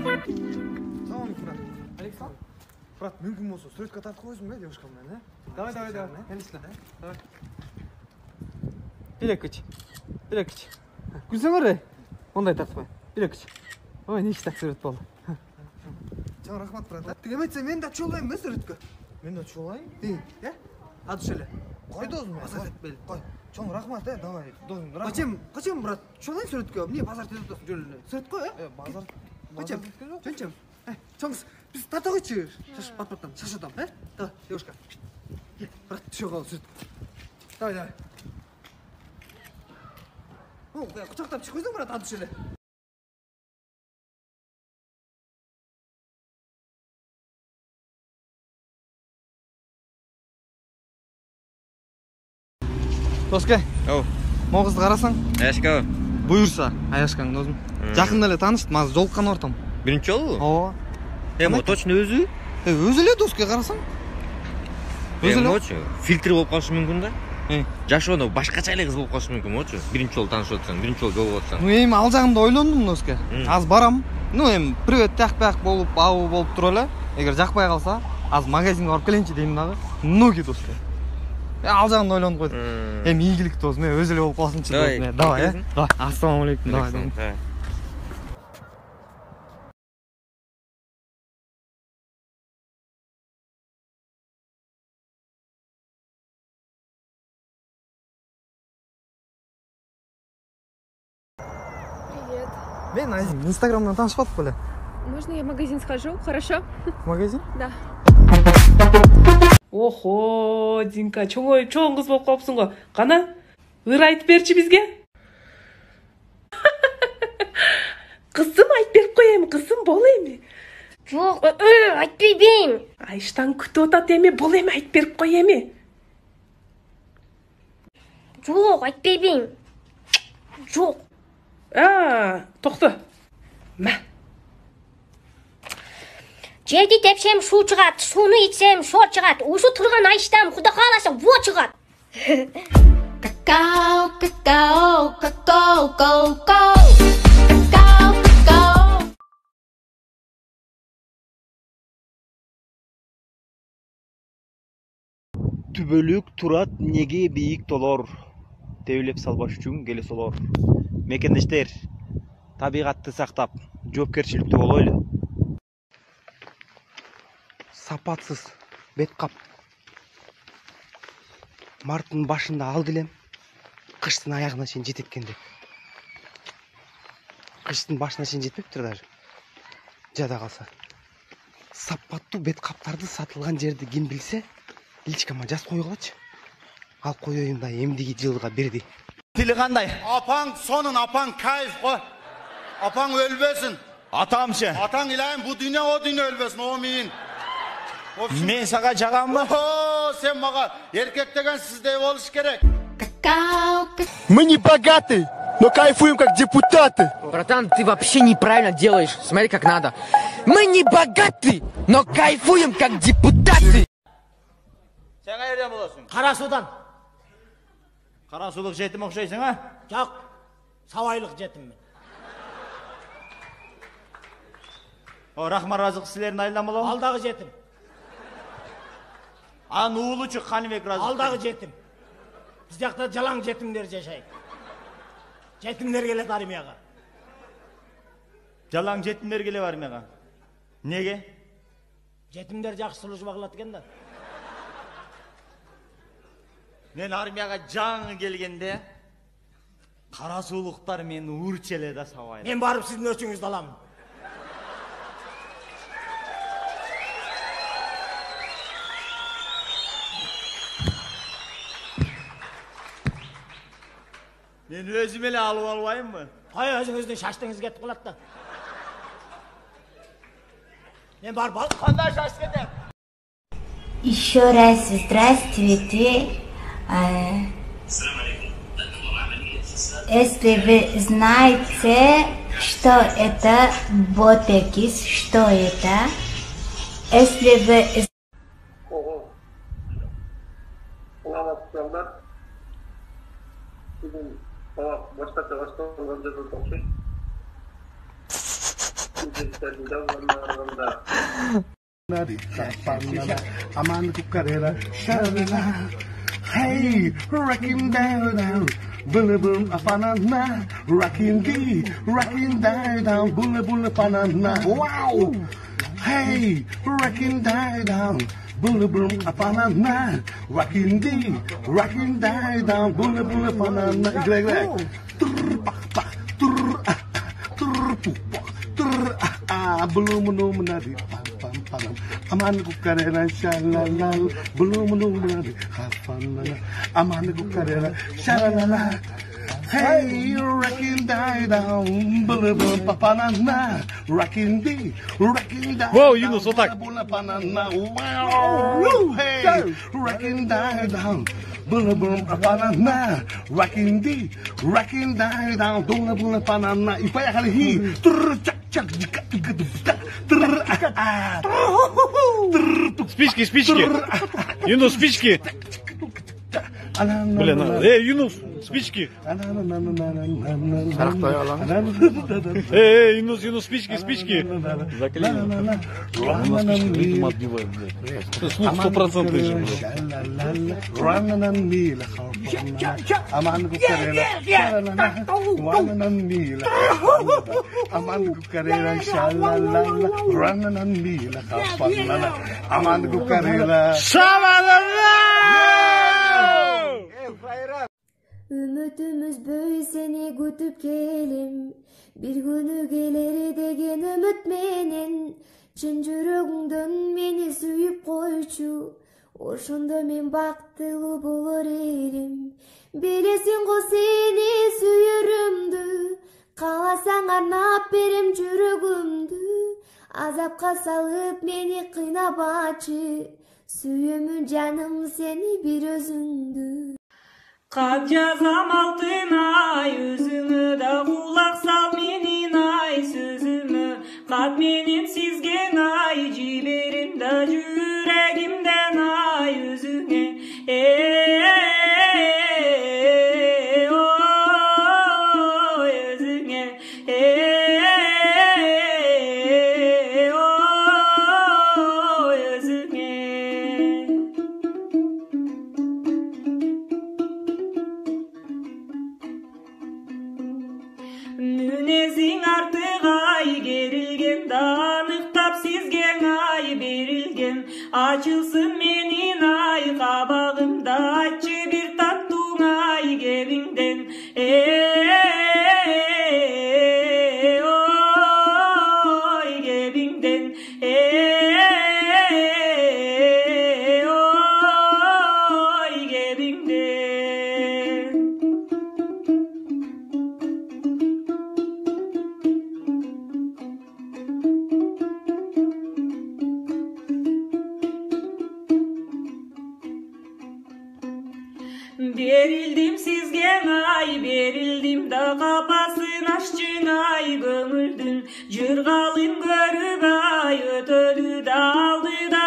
Салам, брат. Александр. Брат, мүмкін болса, суретке тартып қойсын бе, девушкам мен, Давай. Конечно. Давай. Билекіч. Күлсең орай. Ондай тартпай. Билекіч. Ой, неше так сурет болды. Чоң рахмат, брат. Тігем айтса, мен де чолайым ба суретке? Мен де чолайым? Ады шеле. Қой дозым, базар етпелі. Қой. Чоң рахмат, давай. Дозым, рахмат. Қачем, брат? Чолайым суретке? Мне базар тезіп досын жөліне. Сурет қой, Базар. Қачем? Жөнчем. Чоңыз, біз тарта қойшы. Шаш, пат-паттан, шашадам, Давай, девушка. Брат, түше қал суретке. Давай. Құшақтап шығып қойсың, брат, ады шеле. Доске, мол қызды қарасаң? Аяшка. Бұйырса, Аяшкаң досым. Жақында эле таныштым, азыр жолыққан ортам. Биринчи жолу? Ооба. Мо точно өзү? Өзү эле Доске қарасаң. Өзү эле. Мочу, фильтр болуп калышы мүмкүн да. Жашоондо башкача эле кыз болуп калышы мүмкүн, мочу. Биринчи жолу таанышып атсаң, биринчи жолу жолугуп атсаң. Эми ал жагында ойлондум, Доске. Азыр барам. Эми привет тияк-бияк болуп, абы болуп туруп эле. Эгер жакпай калса, азыр магазинге барып келейинчи дейм дагы. Ноги, Доске. Ал жагында ойлонуп койдум. Эми ийгилик досум, өзү эле болуп калсынчы досум. Давай, Давай. Ассаламу алейкум. Давай. Привет. Мен Азим, инстаграмдан таанышып аттык беле. Можно я в магазин схожу? Хорошо? В магазин? Да. Охо, Динка, чоң кыз болуп калыпсың го. Кана, ыр айтып берчи бизге. Кызым, айтып берип коем, кызым, бол эми. Жок, айтпай берейин. Айштан күтүп атат эми, бол эми айтып берип кой эми. Жок, айтпай берейин. Жок. Токто. Ма. Жерди тепсем суу чыгат, сууну ичсем шор чыгат. Ушу турган айштан Кудай кааласа во чыгат. Какао, какао, какао, какао, какао, какао. Түбөлүк турат неге бийик толор, тебилеп салбаш үчүн келе солор. Мекендештер, табигатты сактап, жоопкерчиликтүү болойлу. Сапатсыз бет кап. Марттын башында алды элем, кыштын аягына чейин жетет экен деп. Кыштын башына чейин жетпептир даже. Жада калса. Сапаттуу бет каптарды сатылган жерди ким билсе, личкама жаз койгулачы. Ал коеюн да эмдиги жылга берди. Тили кандай? Апаң сонун, апаң кайф го. Апаң өлбөсүн. Атамчы. Атаң илайым бу дүйнө о дүйнө өлбөсүн, о мин. Мен сага жаганбы? Сен мага эркек деген сиздей болуш керек. Мы не богаты, но кайфуем как депутаты. Братан, ты вообще неправильно делаешь. Смотри, как надо. Мы не богаты, но кайфуем как депутаты. Сен кайерден болосуң? Кара Судан. Кара сулук жетим окшойсуң, а? Жок, сабайлык жетиммин. Рахман Разык силердин айылдан болобу? Алдагы жетим. Анын уулучу Каныбек Разык. Алдагы жетим. Биз жакта жалаң жетимдер жашайт. Жетимдер келет армияга. Жалаң жетимдер келет армияга. Неге? Жетимдер жакшы служба кылат экен да. Мен армияга жаңы келгенде кара суулуктар мени урчеле да сабайды. Мен барып сиздин өчүңүздү аламын. Мен өзүм эле алып албаймбы? Кой өзүңүздүн шаштыңыз кетип калат да. Мен барып ал. Кандай шаш кетем? Еще раз здравствуйте. Если вы знаете, что это ботокс, что это? Если вы... Aman kukarela, shalala. Hey, rocking down, bulla bulla banana, rocking down, bulla bulla banana. Wow. Hey, rocking down, bulla bulla banana, rocking down, bulla bulla banana. Like. Belum menadi pam pam aman ku karena shalala belum menadi hafalana aman ku karena shalala hey rocking down belum papanana rocking down wow Yunus otak wow hey rocking down belum papanana rocking down belum papanana ipaya kali hi Спички. Юнус, спички. Блин, Юнус, спички. Юнус, спички. Заклеил. У нас спички ритм отбиваем, блядь. Слух 100% же, Үмүтүмүз бөйсени күтүп келем бир күнү келери деген үмүт менен чын жүрөгүңдөн мени сүйүп койчу ошондо мен бактылуу болор элем билесиң го сени сүйөрүмдү кааласаң арнап берем жүрөгүмдү азапка салып мени кыйнабачы сүйөмүн жаным сени бир өзүңдү Кат жазам алтын ай өзүңө да кулак сал менин ай сөзүмө кат менен сизген ай жиберем да жүрөгүмдөн ай өзүңө ой өзүңө ой өзүңө Мүнезиң артык ай керилген да аныктап сизген ай берилген ачылсын менин ай кабагымда ачы бир таттуң ай кебиңден ой кебиңден ой кебиңден Берилдим сизген ай, берилдим да капасын аччың ай, көңүлдүн жыргалын көрүп ай, өтөлү да алды да